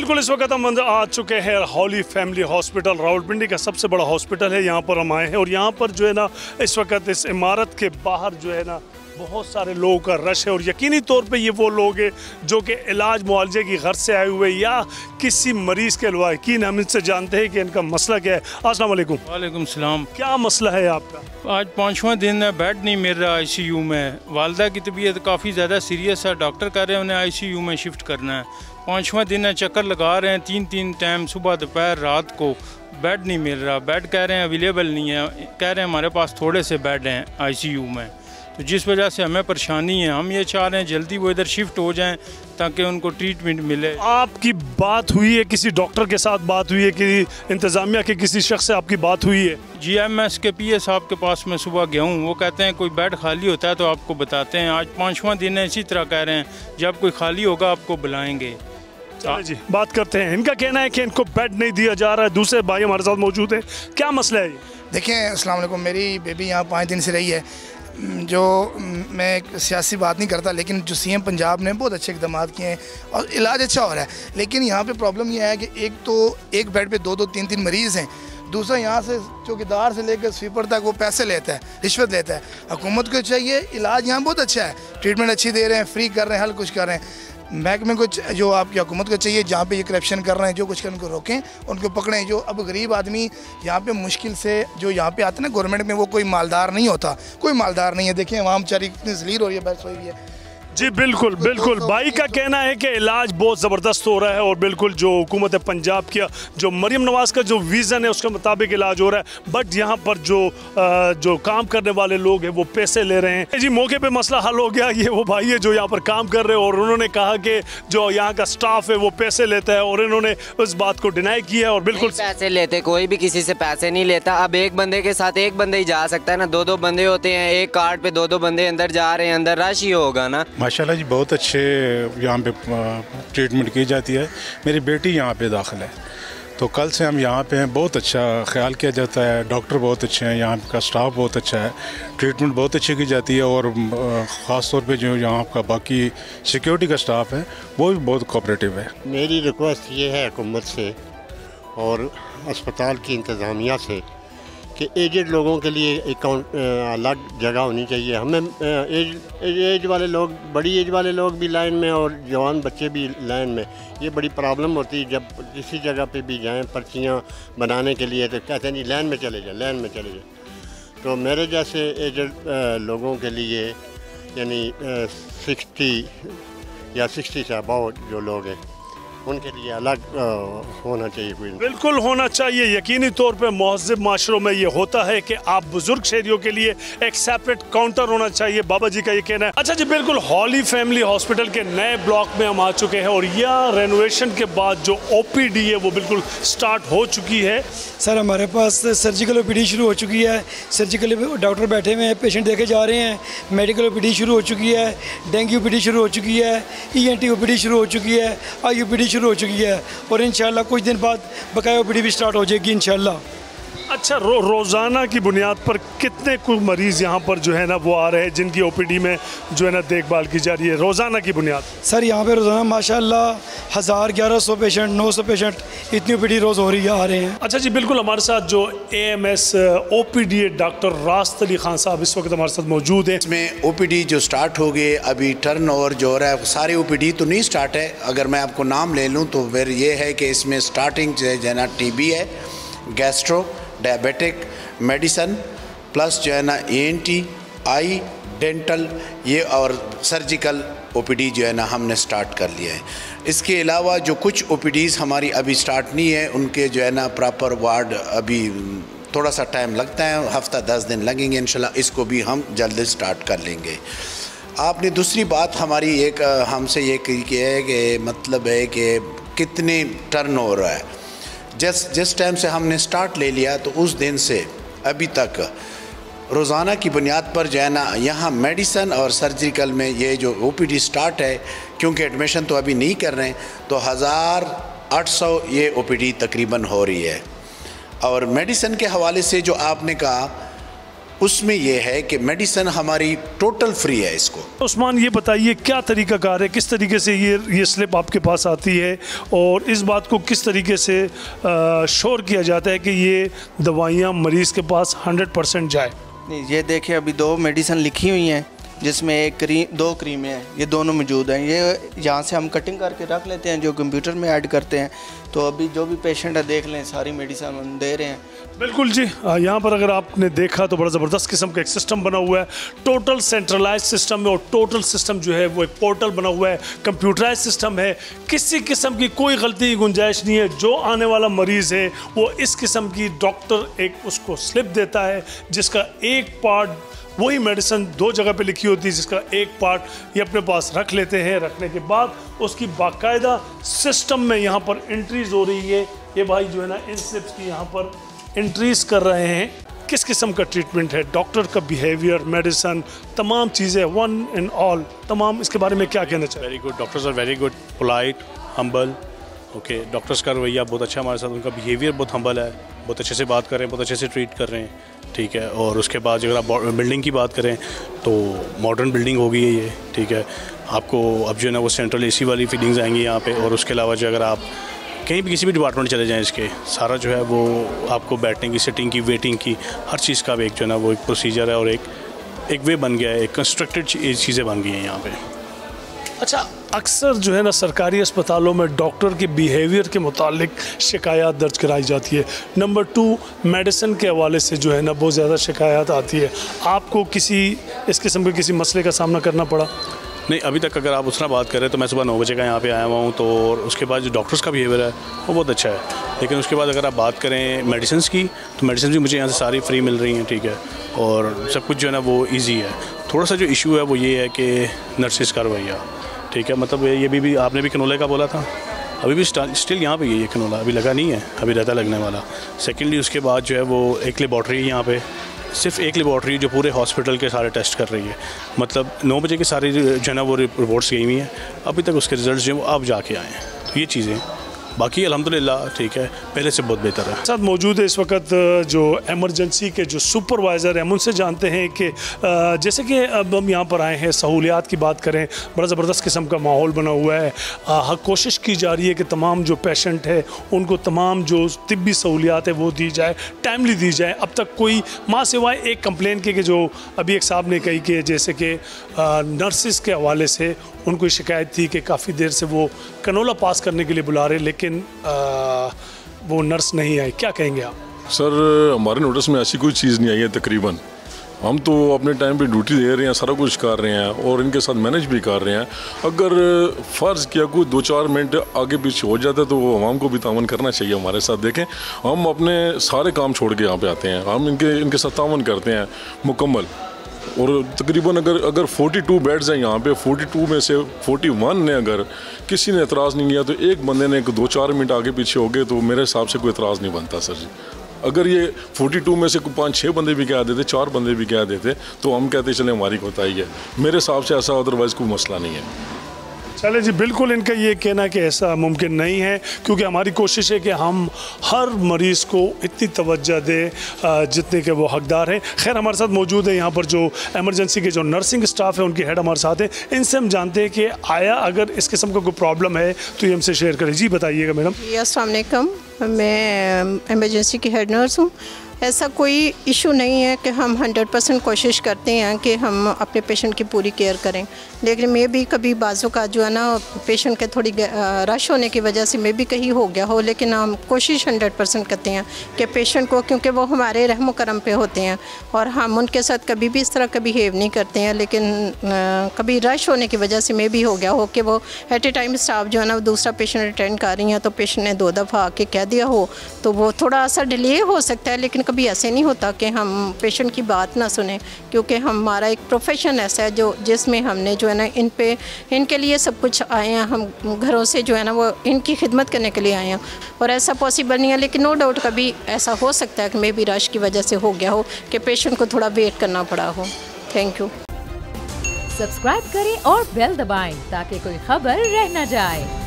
बिल्कुल इस वक्त हम आ चुके हैं हॉली फैमिली हॉस्पिटल, रावलपिंडी का सबसे बड़ा हॉस्पिटल है। यहाँ पर हम आए हैं और यहाँ पर जो है ना इस वक्त इस इमारत के बाहर जो है ना बहुत सारे लोगों का रश है और यकीनी तौर पे ये वो लोग हैं जो कि इलाज मुआवजे की गर्ज से आए हुए या किसी मरीज़ के लवाकिन। हम इनसे जानते हैं कि इनका मसला क्या है। अस्सलाम वालेकुम। वालेकुम सलाम। क्या मसला है आपका? आज 5वां दिन है, बेड नहीं मिल रहा ICU में। वालदा की तबीयत काफ़ी ज़्यादा सीरियस है, डॉक्टर कह रहे हैं उन्हें ICU में शिफ्ट करना है। 5वां दिन है, चक्कर लगा रहे हैं 3 टाइम, सुबह दोपहर रात को। बेड नहीं मिल रहा, बेड कह रहे हैं अवेलेबल नहीं है, कह रहे हैं हमारे पास थोड़े से बेड हैं ICU में, तो जिस वजह से हमें परेशानी है। हम ये चाह रहे हैं जल्दी वो इधर शिफ्ट हो जाएं ताकि उनको ट्रीटमेंट मिले। आपकी बात हुई है किसी डॉक्टर के साथ, बात हुई है कि इंतज़ामिया के किसी शख्स से आपकी बात हुई है? GMS के PA साहब के पास मैं सुबह गया हूँ, वो कहते हैं कोई बेड खाली होता है तो आपको बताते हैं। आज 5वां दिन है, इसी तरह कह रहे हैं जब कोई खाली होगा आपको बुलाएंगे। चलिए जी बात करते हैं। इनका कहना है कि इनको बेड नहीं दिया जा रहा है। दूसरे भाई हमारे साथ मौजूद है, क्या मसला है ये? देखें, अस्सलाम वालेकुम। मेरी बेबी यहाँ 5 दिन से रही है। जो मैं एक सियासी बात नहीं करता, लेकिन जो CM पंजाब ने बहुत अच्छे इकदाम किए हैं और इलाज अच्छा हो रहा है। लेकिन यहाँ पे प्रॉब्लम यह है कि एक तो एक बेड पे 2-2, 3-3 मरीज़ हैं। दूसरा, यहाँ से चौकीदार से लेकर स्वीपर तक वो पैसे लेता है, रिश्वत लेता है। हुकूमत को चाहिए, इलाज यहाँ बहुत अच्छा है, ट्रीटमेंट अच्छी दे रहे हैं, फ्री कर रहे हैं, हर कुछ कर रहे हैं। महकमे को जो आपकी हुकूमत को चाहिए, जहाँ पे ये करप्शन कर रहे हैं, जो कुछ कर उनको रोकें, उनको पकड़ें। जो अब गरीब आदमी यहाँ पे मुश्किल से जो यहाँ पे आते हैं ना गवर्नमेंट में, वो कोई मालदार नहीं होता, कोई मालदार नहीं है। देखिए वहाँ बेचारी कितनी जलील हो रही है, बस हुई है। जी बिल्कुल बिल्कुल, भाई का कहना है कि इलाज बहुत ज़बरदस्त हो रहा है और बिल्कुल जो हुकूमत पंजाब की जो मरियम नवाज़ का जो विज़न है उसके मुताबिक इलाज हो रहा है। बट यहाँ पर जो काम करने वाले लोग हैं वो पैसे ले रहे हैं। जी मौके पे मसला हल हो गया। ये वो भाई है जो यहाँ पर काम कर रहे हैं और उन्होंने कहा कि जो यहाँ का स्टाफ है वो पैसे लेता है और इन्होंने उस बात को डिनाई किया है। और बिल्कुल पैसे लेते, कोई भी किसी से पैसे नहीं लेता। अब एक बंदे के साथ एक बंदे ही जा सकता है ना, 2-2 बंदे होते हैं, एक कार्ड पे 2-2 बंदे अंदर जा रहे हैं, अंदर रश ही होगा ना। माशाल्लाह जी, बहुत अच्छे यहाँ पे ट्रीटमेंट की जाती है। मेरी बेटी यहाँ पे दाखिल है, तो कल से हम यहाँ पे हैं। बहुत अच्छा ख्याल किया जाता है, डॉक्टर बहुत अच्छे हैं, यहाँ का स्टाफ बहुत अच्छा है, ट्रीटमेंट बहुत अच्छी की जाती है। और ख़ास तौर पे जो यहाँ का बाकी सिक्योरिटी का स्टाफ है वो भी बहुत कोऑपरेटिव है। मेरी रिक्वेस्ट ये है हुकूमत से और अस्पताल की इंतज़ामिया से कि एजेड लोगों के लिए अकाउंट अलग जगह होनी चाहिए। हमें एज वाले लोग, बड़ी एज वाले लोग भी लाइन में और जवान बच्चे भी लाइन में, ये बड़ी प्रॉब्लम होती है। जब किसी जगह पे भी जाएं पर्चियाँ बनाने के लिए तो कहते हैं जी लाइन में चले जाए, लाइन में चले जाए। तो मेरे जैसे एजेड लोगों के लिए, यानी 60 या 60 से अबाउ जो लोग हैं, उनके लिए अलग होना चाहिए कोई। बिल्कुल होना चाहिए। यकीनी तौर पे महज़िब माशरों में ये होता है कि आप बुजुर्ग शहरियों के लिए एक सेपरेट काउंटर होना चाहिए। बाबा जी का ये कहना है। अच्छा जी बिल्कुल, हॉली फैमिली हॉस्पिटल के नए ब्लॉक में हम आ चुके हैं और यह रेनोवेशन के बाद जो OPD है वो बिल्कुल स्टार्ट हो चुकी है। सर हमारे पास सर्जिकल OPD शुरू हो चुकी है। सर्जिकल डॉक्टर बैठे हुए हैं, पेशेंट देखे जा रहे हैं। मेडिकल OPD शुरू हो चुकी है, डेंगू OPD शुरू हो चुकी है, ENT OPD शुरू हो चुकी है, IUPD शुरू हो चुकी है और इंशाल्लाह कुछ दिन बाद बकाया OPD भी स्टार्ट हो जाएगी इंशाल्लाह। अच्छा, रोज़ाना की बुनियाद पर कितने कुछ मरीज़ यहाँ पर जो है ना वो आ रहे हैं जिनकी OPD में जो है ना देखभाल की जा रही है रोज़ाना की बुनियाद? सर यहाँ पे रोज़ाना माशाल्लाह 1000-1100 पेशेंट, 900 पेशेंट, इतनी OPD रोज़ हो रही है, आ रहे हैं। अच्छा जी बिल्कुल, हमारे साथ जो AMS OPD डॉक्टर रास्त अली खान साहब इस वक्त हमारे साथ मौजूद है। इसमें OPD जो स्टार्ट हो गए, अभी टर्नओवर जो हो रहा है, सारे OPD तो नहीं स्टार्ट है। अगर मैं आपको नाम ले लूँ तो फिर ये है कि इसमें स्टार्टिंग जो है ना TB है, गैस्ट्रो, डायबिटिक, मेडिसन, प्लस जो है ना ENT, आई, डेंटल, ये और सर्जिकल OPD जो है ना हमने स्टार्ट कर लिया है। इसके अलावा जो कुछ OPDs हमारी अभी स्टार्ट नहीं है, उनके जो है ना प्रॉपर वार्ड अभी थोड़ा सा टाइम लगता है, हफ्ता 10 दिन लगेंगे इंशाल्लाह। इसको भी हम जल्दी स्टार्ट कर लेंगे। आपने दूसरी बात हमारी एक हमसे ये की है कि मतलब है कि कितने टर्न हो रहा है। जिस टाइम से हमने स्टार्ट ले लिया तो उस दिन से अभी तक रोज़ाना की बुनियाद पर जो है ना यहाँ मेडिसन और सर्जिकल में ये जो OPD स्टार्ट है, क्योंकि एडमिशन तो अभी नहीं कर रहे हैं, तो 1800 ये OPD तकरीबन हो रही है। और मेडिसन के हवाले से जो आपने कहा उसमें ये है कि मेडिसिन हमारी टोटल फ्री है इसको। उस्मान, ये बताइए क्या तरीक़ाकार है, किस तरीके से ये स्लिप आपके पास आती है और इस बात को किस तरीके से श्योर किया जाता है कि ये दवाइयाँ मरीज़ के पास 100% जाए? नहीं, ये देखिए अभी 2 मेडिसिन लिखी हुई हैं जिसमें एक क्रीम 2 क्रीमें हैं, ये दोनों मौजूद हैं। ये यहाँ से हम कटिंग करके रख लेते हैं, जो कंप्यूटर में ऐड करते हैं। तो अभी जो भी पेशेंट है देख लें, सारी मेडिसिन हम दे रहे हैं। बिल्कुल जी, यहाँ पर अगर आपने देखा तो बड़ा ज़बरदस्त किस्म का एक सिस्टम बना हुआ है, टोटल सेंट्रलाइज सिस्टम है और टोटल सिस्टम जो है वो एक पोर्टल बना हुआ है, कंप्यूटराइज सिस्टम है। किसी किस्म की कोई गलती की गुंजाइश नहीं है। जो आने वाला मरीज़ है वो इस किस्म की डॉक्टर एक उसको स्लिप देता है जिसका एक पार्ट, वही मेडिसिन 2 जगह पे लिखी होती है, जिसका एक पार्ट ये अपने पास रख लेते हैं। रखने के बाद उसकी बाकायदा सिस्टम में यहाँ पर एंट्रीज हो रही है। ये भाई जो है ना इन स्लिप्स की यहाँ पर एंट्रीज कर रहे हैं। किस किस्म का ट्रीटमेंट है, डॉक्टर का बिहेवियर, मेडिसिन, तमाम चीज़ें वन एंड ऑल, तमाम इसके बारे में क्या कहना चाहिए? Very good, doctors are very good, polite, humble. Okay, doctors का रवैया बहुत अच्छा हमारे साथ, उनका बिहेवियर बहुत हम्बल है, बहुत अच्छे से बात कर रहे हैं, बहुत अच्छे से ट्रीट कर रहे हैं। ठीक है, और उसके बाद अगर आप बिल्डिंग की बात करें तो मॉडर्न बिल्डिंग हो गई है ये। ठीक है, आपको अब जो है ना वो सेंट्रल एसी वाली फीलिंग्स आएंगी यहाँ पे। और उसके अलावा जो अगर आप कहीं भी किसी भी डिपार्टमेंट चले जाएं, इसके सारा जो है वो आपको बैठने की, सिटिंग की, वेटिंग की, हर चीज़ का एक जो है ना वो एक प्रोसीजर है और एक वे बन गया है, एक कंस्ट्रक्टेड चीज़ें बन गई हैं यहाँ पे। अच्छा, अक्सर जो है ना सरकारी अस्पतालों में डॉक्टर के बिहेवियर के मुतालिक शिकायत दर्ज कराई जाती है। नंबर 2, मेडिसिन के हवाले से जो है ना बहुत ज़्यादा शिकायत आती है। आपको किसी इस किस्म के किसी मसले का सामना करना पड़ा? नहीं, अभी तक अगर आप उसना बात करें तो मैं सुबह 9 बजे का यहाँ पे आया हुआ हूँ। तो उसके बाद जो डॉक्टर्स का बिहेवियर है वो बहुत अच्छा है। लेकिन उसके बाद अगर आप बात करें मेडिसिन की, तो मेडिसिन भी मुझे यहाँ से सारी फ्री मिल रही हैं। ठीक है, और सब कुछ जो है ना वो ईजी है। थोड़ा सा जो इशू है वो ये है कि नर्सिस का रवैया। ठीक है, मतलब ये भी आपने भी कनोले का बोला था, अभी भी स्टिल यहाँ पे ये कनोला अभी लगा नहीं है, अभी रहता लगने वाला। सेकेंडली उसके बाद जो है वो एक लेबॉर्ट्री यहाँ पे, सिर्फ एक लेबॉर्ट्री जो पूरे हॉस्पिटल के सारे टेस्ट कर रही है। मतलब 9 बजे की सारी जो है ना वो रिपोर्ट्स गई हुई हैं, अभी तक उसके रिजल्ट जो है वो अब जाके आए हैं। तो ये चीज़ें बाकी अल्हम्दुलिल्लाह ठीक है, पहले से बहुत बेहतर है। साथ मौजूद है इस वक्त जो एमरजेंसी के जो सुपरवाइज़र हैं, हम उनसे जानते हैं कि जैसे कि अब हम यहाँ पर आए हैं, सहूलियात की बात करें, बड़ा ज़बरदस्त किस्म का माहौल बना हुआ है। कोशिश की जा रही है कि तमाम जो पेशेंट है उनको तमाम जो तिब्बी सहूलियात है वो दी जाए, टाइमली दी जाए। अब तक कोई माँ सिवाय एक कंप्लेन के जो अभी एक साहब ने कही कि जैसे कि नर्सिस के हवाले से उनको शिकायत थी कि काफ़ी देर से वो कनोला पास करने के लिए बुला रहे, लेकिन वो नर्स नहीं आई। क्या कहेंगे आप? सर, हमारे नोटिस में ऐसी कोई चीज़ नहीं आई है। तकरीबन हम तो अपने टाइम पे ड्यूटी दे रहे हैं, सारा कुछ कर रहे हैं और इनके साथ मैनेज भी कर रहे हैं। अगर फ़र्ज़ किया कोई 2-4 मिनट आगे पीछे हो जाता है तो वो आवाम को भी तावन करना चाहिए हमारे साथ। देखें, हम अपने सारे काम छोड़ के यहाँ पे आते हैं, हम इनके साथ तावन करते हैं मुकम्मल। और तकरीबन अगर 42 बेड्स हैं यहाँ पे, 42 में से 41 ने अगर किसी ने एतराज़ नहीं किया तो एक बंदे ने 2-4 मिनट आगे पीछे हो गए तो मेरे हिसाब से कोई एतराज़ नहीं बनता सर जी। अगर ये 42 में से 5-6 बंदे भी कह देते, 4 बंदे भी कह देते तो हम कहते चले हमारी कोताही है। मेरे हिसाब से ऐसा अदरवाइज़ कोई मसला नहीं है। चले जी, बिल्कुल इनका ये कहना कि ऐसा मुमकिन नहीं है, क्योंकि हमारी कोशिश है कि हम हर मरीज़ को इतनी तवज्जो दें जितने के वो हकदार हैं। खैर, हमारे साथ मौजूद है यहाँ पर जो एमरजेंसी के जो नर्सिंग स्टाफ है, उनकी हेड हमारे साथ है। इनसे हम जानते हैं कि आया अगर इस किस्म का कोई प्रॉब्लम है तो ये हमसे शेयर करें। जी बताइएगा मैडम। अस्सलाम वालेकुम, मैं एमरजेंसी की हेड नर्स हूँ। ऐसा कोई इशू नहीं है कि हम 100% कोशिश करते हैं कि हम अपने पेशेंट की पूरी केयर करें, लेकिन मैं भी कभी बाज़ों का जो है ना पेशेंट के थोड़ी रश होने की वजह से मैं भी कहीं हो गया हो, लेकिन हम कोशिश 100% करते हैं कि पेशेंट को, क्योंकि वो हमारे रहमो करम पे होते हैं और हम उनके साथ कभी भी इस तरह का बिहेव नहीं करते हैं। लेकिन कभी रश होने की वजह से मैं भी हो गया हो कि वो एट ए टाइम स्टाफ जो है ना दूसरा पेशेंट अटेंड कर रही हैं तो पेशेंट ने 2 दफ़ा आके कह दिया हो तो वो थोड़ा सा डिले हो सकता है। लेकिन कभी ऐसे नहीं होता कि हम पेशेंट की बात ना सुने, क्योंकि हमारा एक प्रोफेशन ऐसा है जो जिसमें हमने जो है ना इनके लिए सब कुछ आए हैं। हम घरों से जो है ना वो इनकी खिदमत करने के लिए आए हैं और ऐसा पॉसिबल नहीं है। लेकिन नो डाउट कभी ऐसा हो सकता है कि मे बी रश की वजह से हो गया हो कि पेशेंट को थोड़ा वेट करना पड़ा हो। Thank you. सब्सक्राइब करें और बेल दबाएं ताकि कोई खबर रह न जाए।